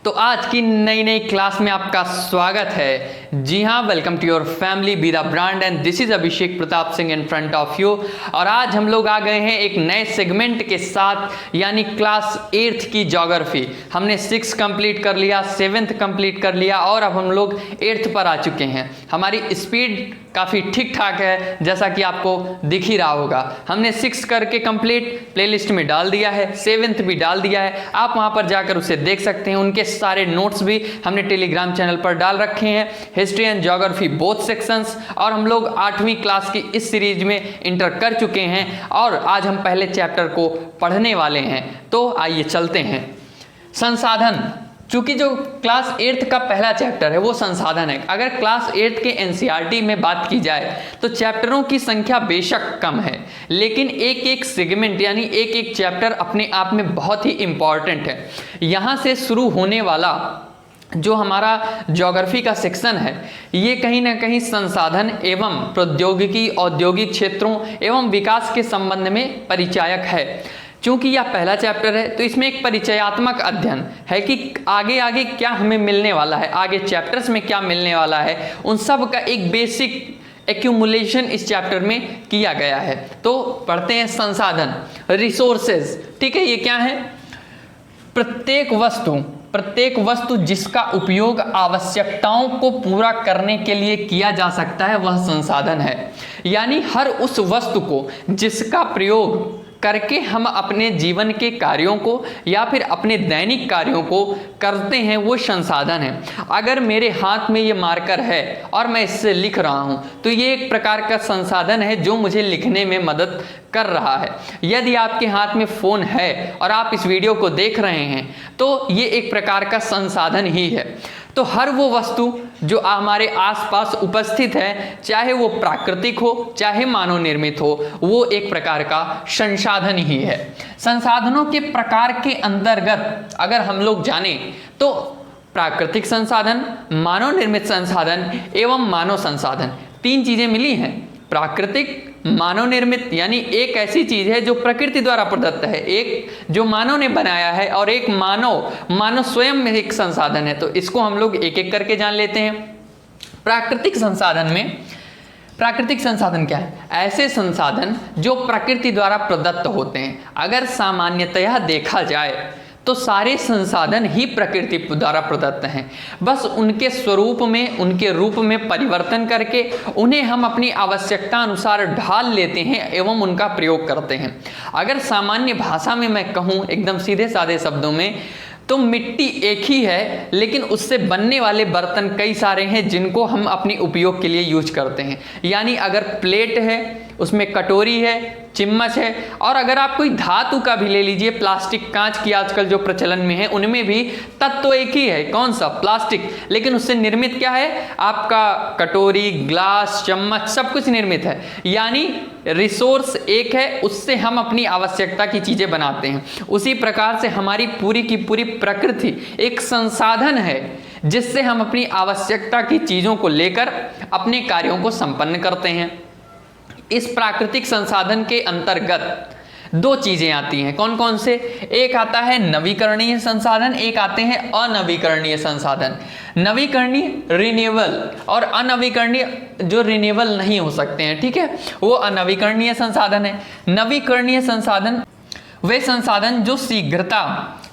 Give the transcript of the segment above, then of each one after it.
तो आज की नई क्लास में आपका स्वागत है। जी हाँ, welcome to your family be the brand and this is Abhishek Pratap Singh in front of you. और आज हम लोग आ गए हैं एक नए सेगमेंट के साथ, यानी क्लास 8th की ज्योग्राफी। हमने 6 कंप्लीट कर लिया, 7th कंप्लीट कर लिया और अब हम लोग 8th पर आ चुके हैं। हमारी स्पीड काफ़ी ठीक ठाक है, जैसा कि आपको दिख ही रहा होगा। हमने 6 करके कंप्लीट प्लेलिस्ट में डाल दिया है, 7th भी डाल दिया है। आप वहाँ पर जाकर उसे देख सकते हैं। उनके सारे नोट्स भी हमने टेलीग्राम चैनल पर डाल रखे हैं, history and geography both sections. और हम लोग 8वीं क्लास की इस सीरीज में इंटर कर चुके हैं और आज हम पहले चैप्टर को पढ़ने वाले हैं। तो आइए चलते हैं। संसाधन, चूंकि जो क्लास 8th का पहला चैप्टर है वो संसाधन है। अगर क्लास 8th के एनसीईआरटी में बात की जाए तो चैप्टरों की संख्या बेशक कम है, लेकिन एक एक सेगमेंट यानी एक एक चैप्टर अपने आप में बहुत ही इंपॉर्टेंट है। यहाँ से शुरू होने वाला जो हमारा ज्योग्राफी का सेक्शन है, ये कहीं ना कहीं संसाधन एवं प्रौद्योगिकी, औद्योगिक क्षेत्रों एवं विकास के संबंध में परिचायक है। चूंकि यह पहला चैप्टर है तो इसमें एक परिचयात्मक अध्ययन है कि आगे आगे क्या हमें मिलने वाला है, आगे चैप्टर्स में क्या मिलने वाला है, उन सब का एक बेसिक एक्यूमुलेशन इस चैप्टर में किया गया है। तो पढ़ते हैं संसाधन, रिसोर्सेज। ठीक है, ये क्या है? प्रत्येक वस्तु जिसका उपयोग आवश्यकताओं को पूरा करने के लिए किया जा सकता है वह संसाधन है। यानी हर उस वस्तु को जिसका प्रयोग करके हम अपने जीवन के कार्यों को या फिर अपने दैनिक कार्यों को करते हैं वो संसाधन है। अगर मेरे हाथ में ये मार्कर है और मैं इससे लिख रहा हूँ तो ये एक प्रकार का संसाधन है जो मुझे लिखने में मदद कर रहा है। यदि आपके हाथ में फ़ोन है और आप इस वीडियो को देख रहे हैं तो ये एक प्रकार का संसाधन ही है। तो हर वो वस्तु जो हमारे आसपास उपस्थित है, चाहे वो प्राकृतिक हो चाहे मानव निर्मित हो, वो एक प्रकार का संसाधन ही है। संसाधनों के प्रकार के अंतर्गत अगर हम लोग जाने तो प्राकृतिक संसाधन, मानव निर्मित संसाधन एवं मानव संसाधन, 3 चीजें मिली हैं। प्राकृतिक, मानव निर्मित यानी एक ऐसी चीज है जो प्रकृति द्वारा प्रदत्त है, एक जो मानव ने बनाया है, और एक मानव स्वयं में एक संसाधन है। तो इसको हम लोग एक एक करके जान लेते हैं। प्राकृतिक संसाधन क्या है? ऐसे संसाधन जो प्रकृति द्वारा प्रदत्त होते हैं। अगर सामान्यतया देखा जाए तो सारे संसाधन ही प्रकृति द्वारा प्रदत्त हैं, बस उनके स्वरूप में, उनके रूप में परिवर्तन करके उन्हें हम अपनी आवश्यकता अनुसार ढाल लेते हैं एवं उनका प्रयोग करते हैं। अगर सामान्य भाषा में मैं कहूँ, एकदम सीधे साधे शब्दों में, तो मिट्टी एक ही है, लेकिन उससे बनने वाले बर्तन कई सारे हैं जिनको हम अपने उपयोग के लिए यूज करते हैं। यानी अगर प्लेट है, उसमें कटोरी है, चिम्मच है, और अगर आप कोई धातु का भी ले लीजिए, प्लास्टिक, कांच की आजकल जो प्रचलन में है, उनमें भी तत्व तो एक ही है, कौन सा? प्लास्टिक। लेकिन उससे निर्मित क्या है? आपका कटोरी, ग्लास, चम्मच, सब कुछ निर्मित है। यानी रिसोर्स एक है, उससे हम अपनी आवश्यकता की चीजें बनाते हैं। उसी प्रकार से हमारी पूरी की पूरी प्रकृति एक संसाधन है जिससे हम अपनी आवश्यकता की चीजों को लेकर अपने कार्यों को संपन्न करते हैं। इस प्राकृतिक संसाधन के अंतर्गत 2 चीजें आती हैं। कौन कौन से? एक आता है नवीकरणीय संसाधन, एक आते हैं अनवीकरणीय संसाधन। नवीकरणीय रिन्यूएबल और अनवीकरणीय जो रिन्यूएबल नहीं हो सकते हैं, ठीक है, वो अनवीकरणीय संसाधन है। नवीकरणीय संसाधन वे संसाधन जो शीघ्रता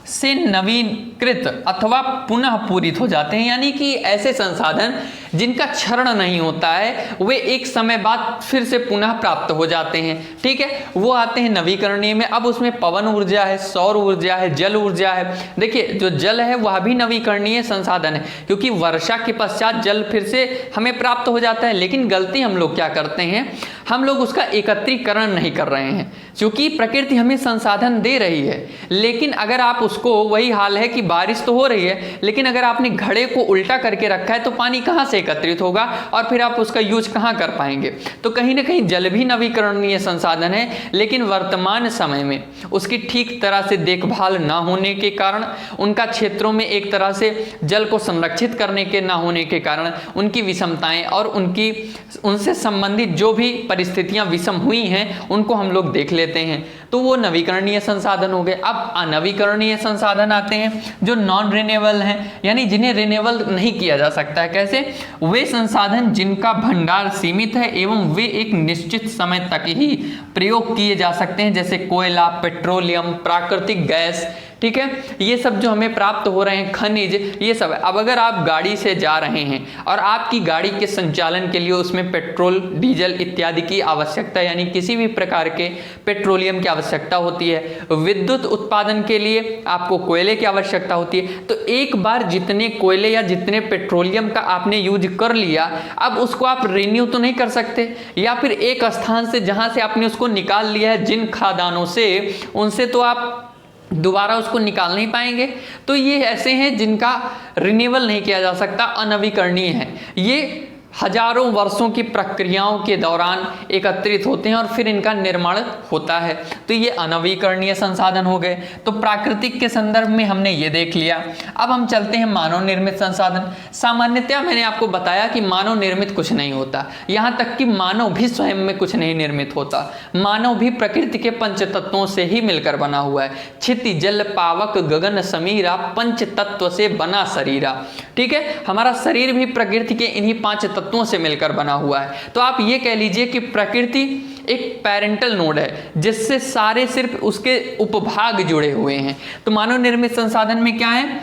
से नवीनकृत अथवा पुनः पूरित हो जाते हैं। यानी कि ऐसे संसाधन जिनका क्षरण नहीं होता है, वे एक समय बाद फिर से पुनः प्राप्त हो जाते हैं। ठीक है, वो आते हैं नवीकरणीय में। अब उसमें पवन ऊर्जा है, सौर ऊर्जा है, जल ऊर्जा है। देखिए, जो जल है वह भी नवीकरणीय संसाधन है, क्योंकि वर्षा के पश्चात जल फिर से हमें प्राप्त हो जाता है। लेकिन गलती हम लोग क्या करते हैं, हम लोग उसका एकत्रीकरण नहीं कर रहे हैं। क्योंकि प्रकृति हमें संसाधन दे रही है, लेकिन अगर आप उसको, वही हाल है कि बारिश तो हो रही है, लेकिन अगर आपने घड़े को उल्टा करके रखा है तो पानी कहाँ से एकत्रित होगा और फिर आप उसका यूज कहाँ कर पाएंगे? तो कहीं ना कहीं जल भी नवीकरणीय संसाधन है, लेकिन वर्तमान समय में उसकी ठीक तरह से देखभाल ना होने के कारण, उनका क्षेत्रों में एक तरह से जल को संरक्षित करने के ना होने के कारण उनकी विषमताएं और उनसे संबंधित जो भी परिस्थितियां विषम हुई हैं उनको हम लोग देख लेते हैं। तो वो नवीकरणीय संसाधन हो गए। अब अनवीकरणीय संसाधन आते हैं जो नॉन रिन्यूएबल हैं, यानी जिन्हें रिन्यूएबल नहीं किया जा सकता है। कैसे? वे संसाधन जिनका भंडार सीमित है एवं वे एक निश्चित समय तक ही प्रयोग किए जा सकते हैं, जैसे कोयला, पेट्रोलियम, प्राकृतिक गैस, ठीक है, ये सब जो हमें प्राप्त हो रहे हैं, खनिज, ये सब है। अब अगर आप गाड़ी से जा रहे हैं और आपकी गाड़ी के संचालन के लिए उसमें पेट्रोल, डीजल इत्यादि की आवश्यकता, यानी किसी भी प्रकार के पेट्रोलियम की आवश्यकता होती है, विद्युत उत्पादन के लिए आपको कोयले की आवश्यकता होती है, तो एक बार जितने कोयले या जितने पेट्रोलियम का आपने यूज कर लिया, अब उसको आप रिन्यू तो नहीं कर सकते, या फिर एक स्थान से जहां से आपने उसको निकाल लिया है जिन खदानों से, उनसे तो आप दोबारा उसको निकाल नहीं पाएंगे। तो ये ऐसे हैं जिनका रिन्यूअल नहीं किया जा सकता, अनवीकरणीय है। ये हजारों वर्षों की प्रक्रियाओं के दौरान एकत्रित होते हैं और फिर इनका निर्माण होता है, तो ये अनवीकरणीय संसाधन हो गए। तो प्राकृतिक के संदर्भ में हमने ये देख लिया। अब हम चलते हैं मानव निर्मित संसाधन। सामान्यतया मैंने आपको बताया कि मानव निर्मित कुछ नहीं होता, यहाँ तक कि मानव भी स्वयं में कुछ नहीं निर्मित होता। मानव भी प्रकृति के पंच तत्वों से ही मिलकर बना हुआ है। क्षिति, जल, पावक, गगन, समीरा, पंच तत्व से बना शरीरा, ठीक है। हमारा शरीर भी प्रकृति के इन्हीं पांच तत्वों से मिलकर बना हुआ है। तो आप ये कह लीजिए कि प्रकृति एक पेरेंटल नोड है जिससे सारे सिर्फ उसके उपभाग जुड़े हुए हैं। तो मानव निर्मित संसाधन में क्या है?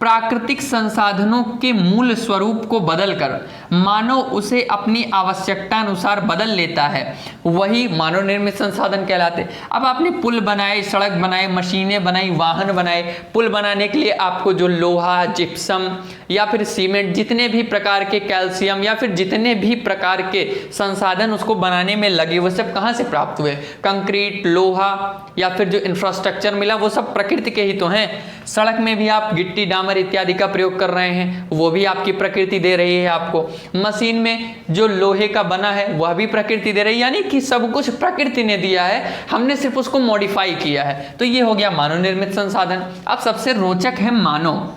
प्राकृतिक संसाधनों के मूल स्वरूप को बदलकर मानव उसे अपनी आवश्यकता अनुसार बदल लेता है, वही मानव निर्मित संसाधन कहलाते। अब आपने पुल बनाए, सड़क बनाए, मशीनें बनाई, वाहन बनाए। पुल बनाने के लिए आपको जो लोहा, जिप्सम या फिर सीमेंट, जितने भी प्रकार के, कैल्शियम या फिर जितने भी प्रकार के संसाधन उसको बनाने में लगे, वो सब कहाँ से प्राप्त हुए? कंक्रीट, लोहा या फिर जो इंफ्रास्ट्रक्चर मिला वो सब प्रकृति के ही तो हैं। सड़क में भी आप गिट्टी, डामर इत्यादि का प्रयोग कर रहे हैं, वो भी आपकी प्रकृति दे रही है आपको। मशीन में जो लोहे का बना है वह भी प्रकृति दे रही है, यानी कि सब कुछ प्रकृति ने दिया है, हमने सिर्फ उसको मॉडिफाई किया है। तो ये हो गया मानव निर्मित संसाधन। अब सबसे रोचक है मानव।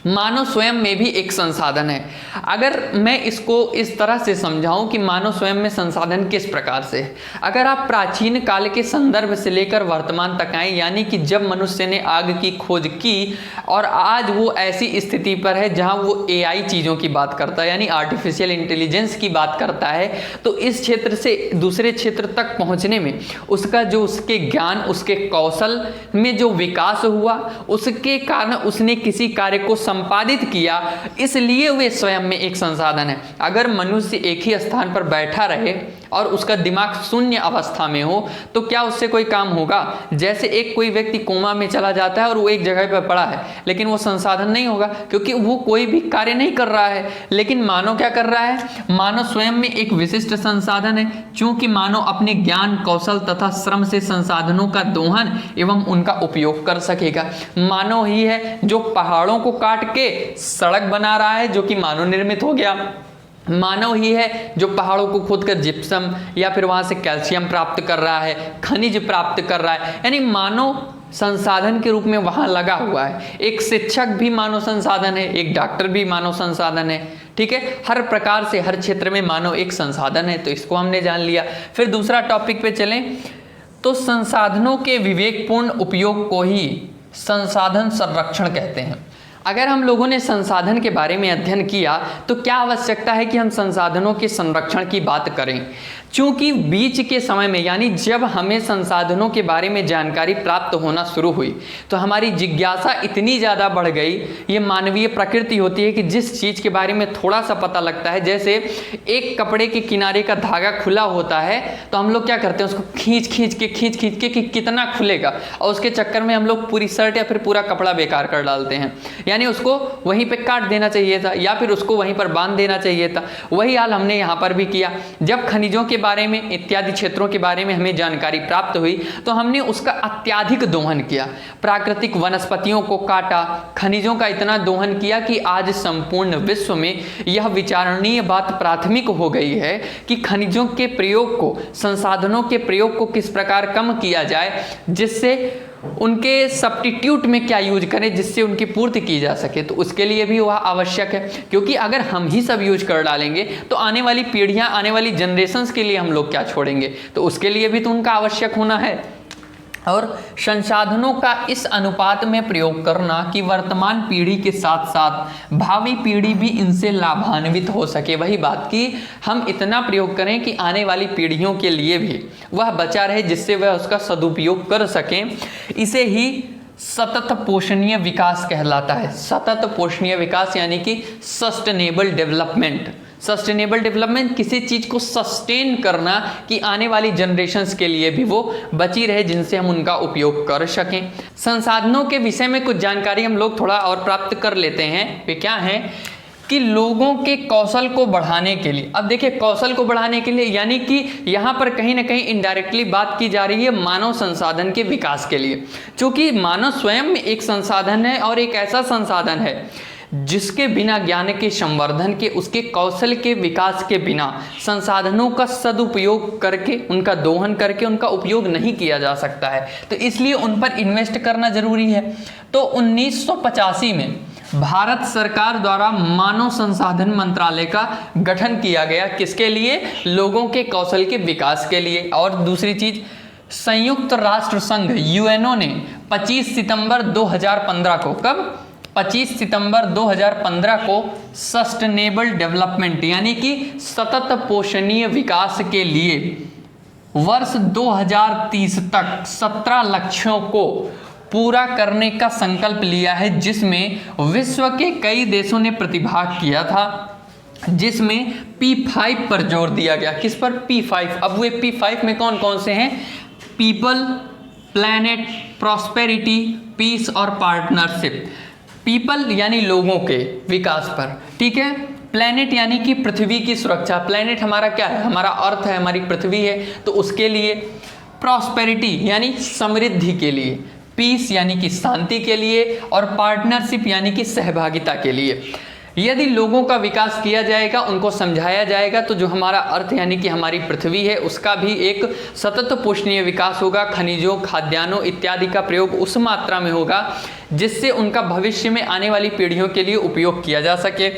मानव स्वयं में भी एक संसाधन है। अगर मैं इसको इस तरह से समझाऊं कि मानव स्वयं में संसाधन किस प्रकार से है, अगर आप प्राचीन काल के संदर्भ से लेकर वर्तमान तक आए, यानी कि जब मनुष्य ने आग की खोज की और आज वो ऐसी स्थिति पर है जहां वो AI चीज़ों की बात करता है, यानी आर्टिफिशियल इंटेलिजेंस की बात करता है, तो इस क्षेत्र से दूसरे क्षेत्र तक पहुंचने में उसका जो उसके ज्ञान, उसके कौशल में जो विकास हुआ, उसके कारण उसने किसी कार्य को संपादित किया, इसलिए वे स्वयं में एक संसाधन है। अगर मनुष्य एक ही स्थान पर बैठा रहे और उसका दिमाग शून्य अवस्था में हो तो क्या उससे कोई काम होगा? जैसे एक कोई व्यक्ति कोमा में चला जाता है और वो एक जगह पर पड़ा है, लेकिन वो संसाधन नहीं होगा क्योंकि वो कोई भी कार्य नहीं कर रहा है। लेकिन मानव क्या कर रहा है? मानव स्वयं में एक विशिष्ट संसाधन है, क्योंकि मानव अपने ज्ञान, कौशल तथा श्रम से संसाधनों का दोहन एवं उनका उपयोग कर सकेगा। मानव ही है जो पहाड़ों को काट के सड़क बना रहा है, जो कि मानव निर्मित हो गया। मानव ही है जो पहाड़ों को खोदकर जिप्सम या फिर वहां से कैल्शियम प्राप्त कर रहा है, खनिज प्राप्त कर रहा है, यानी मानव संसाधन के रूप में वहां लगा हुआ है। एक शिक्षक भी मानव संसाधन है, एक डॉक्टर भी मानव संसाधन है, ठीक है। हर प्रकार से हर क्षेत्र में मानव एक संसाधन है, तो इसको हमने जान लिया। फिर दूसरा टॉपिक पे चलें तो संसाधनों के विवेकपूर्ण उपयोग को ही संसाधन संरक्षण कहते हैं। अगर हम लोगों ने संसाधन के बारे में अध्ययन किया तो क्या आवश्यकता है कि हम संसाधनों के संरक्षण की बात करें, क्योंकि बीच के समय में, यानी जब हमें संसाधनों के बारे में जानकारी प्राप्त होना शुरू हुई तो हमारी जिज्ञासा इतनी ज़्यादा बढ़ गई। ये मानवीय प्रकृति होती है कि जिस चीज़ के बारे में थोड़ा सा पता लगता है, जैसे एक कपड़े के किनारे का धागा खुला होता है तो हम लोग क्या करते हैं, उसको खींच खींच के कि कितना खुलेगा, और उसके चक्कर में हम लोग पूरी शर्ट या फिर पूरा कपड़ा बेकार कर डालते हैं। यानी उसको वहीं पे काट देना चाहिए था या फिर उसको वहीं पर बांध देना चाहिए था। वही हाल हमने यहाँ पर भी किया। जब खनिजों के बारे में, इत्यादि क्षेत्रों के बारे में हमें जानकारी प्राप्त हुई तो हमने उसका अत्यधिक दोहन किया, प्राकृतिक वनस्पतियों को काटा, खनिजों का इतना दोहन किया कि आज संपूर्ण विश्व में यह विचारणीय बात प्राथमिक हो गई है कि खनिजों के प्रयोग को, संसाधनों के प्रयोग को किस प्रकार कम किया जाए, जिससे उनके सब्स्टिट्यूट में क्या यूज करें जिससे उनकी पूर्ति की जा सके। तो उसके लिए भी वह आवश्यक है, क्योंकि अगर हम ही सब यूज कर डालेंगे तो आने वाली पीढ़ियां, आने वाली जनरेशंस के लिए हम लोग क्या छोड़ेंगे, तो उसके लिए भी तो उनका आवश्यक होना है। और संसाधनों का इस अनुपात में प्रयोग करना कि वर्तमान पीढ़ी के साथ साथ भावी पीढ़ी भी इनसे लाभान्वित हो सके। वही बात कि हम इतना प्रयोग करें कि आने वाली पीढ़ियों के लिए भी वह बचा रहे, जिससे वह उसका सदुपयोग कर सकें। इसे ही सतत पोषणीय विकास कहलाता है। सतत पोषणीय विकास यानी कि सस्टेनेबल डेवलपमेंट। सस्टेनेबल डेवलपमेंट किसी चीज को सस्टेन करना कि आने वाली जनरेशन्स के लिए भी वो बची रहे, जिनसे हम उनका उपयोग कर सकें। संसाधनों के विषय में कुछ जानकारी हम लोग थोड़ा और प्राप्त कर लेते हैं। वे क्या हैं कि लोगों के कौशल को बढ़ाने के लिए, अब देखिए कौशल को बढ़ाने के लिए यानी कि यहाँ पर कहीं ना कहीं इनडायरेक्टली बात की जा रही है मानव संसाधन के विकास के लिए। चूंकि मानव स्वयं में एक संसाधन है और एक ऐसा संसाधन है जिसके बिना ज्ञान के संवर्धन के, उसके कौशल के विकास के बिना संसाधनों का सदुपयोग करके, उनका दोहन करके उनका उपयोग नहीं किया जा सकता है। तो इसलिए उन पर इन्वेस्ट करना जरूरी है। तो 1985 में भारत सरकार द्वारा मानव संसाधन मंत्रालय का गठन किया गया। किसके लिए? लोगों के कौशल के विकास के लिए। और दूसरी चीज, संयुक्त राष्ट्र संघ यूएनओ ने 25 सितंबर 2015 को, कब? 25 सितंबर 2015 को सस्टेनेबल डेवलपमेंट यानी कि सतत पोषणीय विकास के लिए वर्ष 2030 तक 17 लक्ष्यों को पूरा करने का संकल्प लिया है, जिसमें विश्व के कई देशों ने प्रतिभाग किया था, जिसमें P5 पर जोर दिया गया। किस पर? P5। अब वे P5 में कौन कौन से हैं? पीपल, प्लैनेट, प्रॉस्पेरिटी, पीस और पार्टनरशिप। पीपल यानी लोगों के विकास पर, ठीक है। प्लैनेट यानी कि पृथ्वी की सुरक्षा। प्लैनेट हमारा क्या है? हमारा अर्थ है, हमारी पृथ्वी है, तो उसके लिए। प्रॉस्पेरिटी यानी समृद्धि के लिए। पीस यानी कि शांति के लिए। और पार्टनरशिप यानी कि सहभागिता के लिए। यदि लोगों का विकास किया जाएगा, उनको समझाया जाएगा, तो जो हमारा अर्थ यानी कि हमारी पृथ्वी है, उसका भी एक सतत पोषणीय विकास होगा। खनिजों, खाद्यान्नों इत्यादि का प्रयोग उस मात्रा में होगा जिससे उनका भविष्य में आने वाली पीढ़ियों के लिए उपयोग किया जा सके।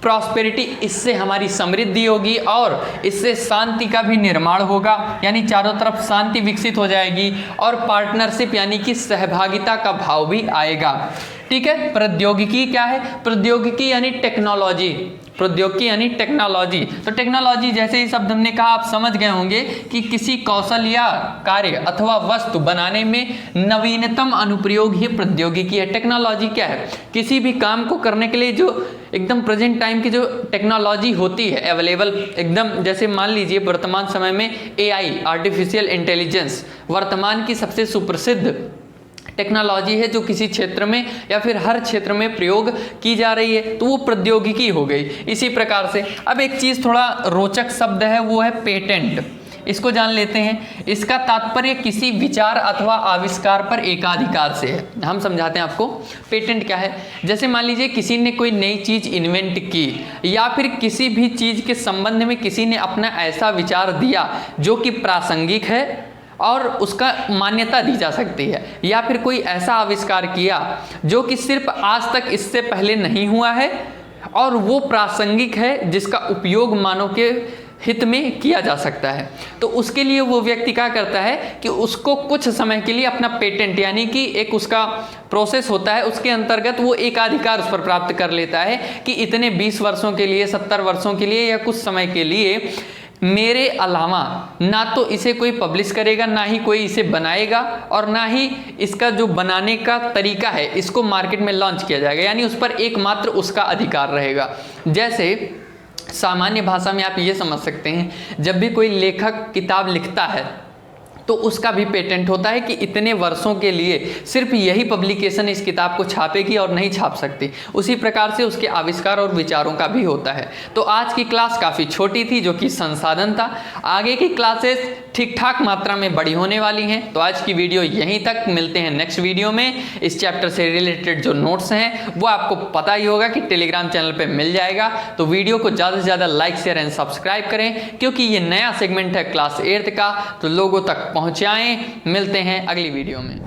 प्रॉस्पेरिटी, इससे हमारी समृद्धि होगी और इससे शांति का भी निर्माण होगा, यानी चारों तरफ शांति विकसित हो जाएगी। और पार्टनरशिप यानी कि सहभागिता का भाव भी आएगा, ठीक है। प्रौद्योगिकी क्या है? प्रौद्योगिकी यानी टेक्नोलॉजी। प्रौद्योगिकी यानी टेक्नोलॉजी। तो टेक्नोलॉजी जैसे ही शब्द हमने कहा, आप समझ गए होंगे कि किसी कौशल या कार्य अथवा वस्तु बनाने में नवीनतम अनुप्रयोग ही प्रौद्योगिकी है। टेक्नोलॉजी क्या है? किसी भी काम को करने के लिए जो एकदम प्रेजेंट टाइम की जो टेक्नोलॉजी होती है अवेलेबल, एकदम जैसे मान लीजिए वर्तमान समय में AI, आर्टिफिशियल इंटेलिजेंस वर्तमान की सबसे सुप्रसिद्ध टेक्नोलॉजी है, जो किसी क्षेत्र में या फिर हर क्षेत्र में प्रयोग की जा रही है, तो वो प्रौद्योगिकी हो गई। इसी प्रकार से अब एक चीज़ थोड़ा रोचक शब्द है, वो है पेटेंट। इसको जान लेते हैं। इसका तात्पर्य किसी विचार अथवा आविष्कार पर एकाधिकार से है। हम समझाते हैं आपको पेटेंट क्या है। जैसे मान लीजिए किसी ने कोई नई चीज़ इन्वेंट की, या फिर किसी भी चीज़ के संबंध में किसी ने अपना ऐसा विचार दिया जो कि प्रासंगिक है और उसका मान्यता दी जा सकती है, या फिर कोई ऐसा आविष्कार किया जो कि सिर्फ आज तक इससे पहले नहीं हुआ है और वो प्रासंगिक है, जिसका उपयोग मानव के हित में किया जा सकता है, तो उसके लिए वो व्यक्ति क्या करता है कि उसको कुछ समय के लिए अपना पेटेंट यानी कि एक उसका प्रोसेस होता है, उसके अंतर्गत वो एक अधिकार उस पर प्राप्त कर लेता है कि इतने 20 वर्षों के लिए, 70 वर्षों के लिए या कुछ समय के लिए मेरे अलावा ना तो इसे कोई पब्लिश करेगा, ना ही कोई इसे बनाएगा, और ना ही इसका जो बनाने का तरीका है इसको मार्केट में लॉन्च किया जाएगा, यानी उस पर एकमात्र उसका अधिकार रहेगा। जैसे सामान्य भाषा में आप ये समझ सकते हैं, जब भी कोई लेखक किताब लिखता है तो उसका भी पेटेंट होता है कि इतने वर्षों के लिए सिर्फ यही पब्लिकेशन इस किताब को छापेगी और नहीं छाप सकती। उसी प्रकार से उसके आविष्कार और विचारों का भी होता है। तो आज की क्लास काफ़ी छोटी थी, जो कि संसाधन था। आगे की क्लासेस ठीक ठाक मात्रा में बड़ी होने वाली हैं। तो आज की वीडियो यहीं तक, मिलते हैं नेक्स्ट वीडियो में। इस चैप्टर से रिलेटेड जो नोट्स हैं वो आपको पता ही होगा कि टेलीग्राम चैनल पर मिल जाएगा। तो वीडियो को ज़्यादा से ज़्यादा लाइक, शेयर एंड सब्सक्राइब करें, क्योंकि ये नया सेगमेंट है क्लास 8th का, तो लोगों तक पहुंचाएं। मिलते हैं अगली वीडियो में।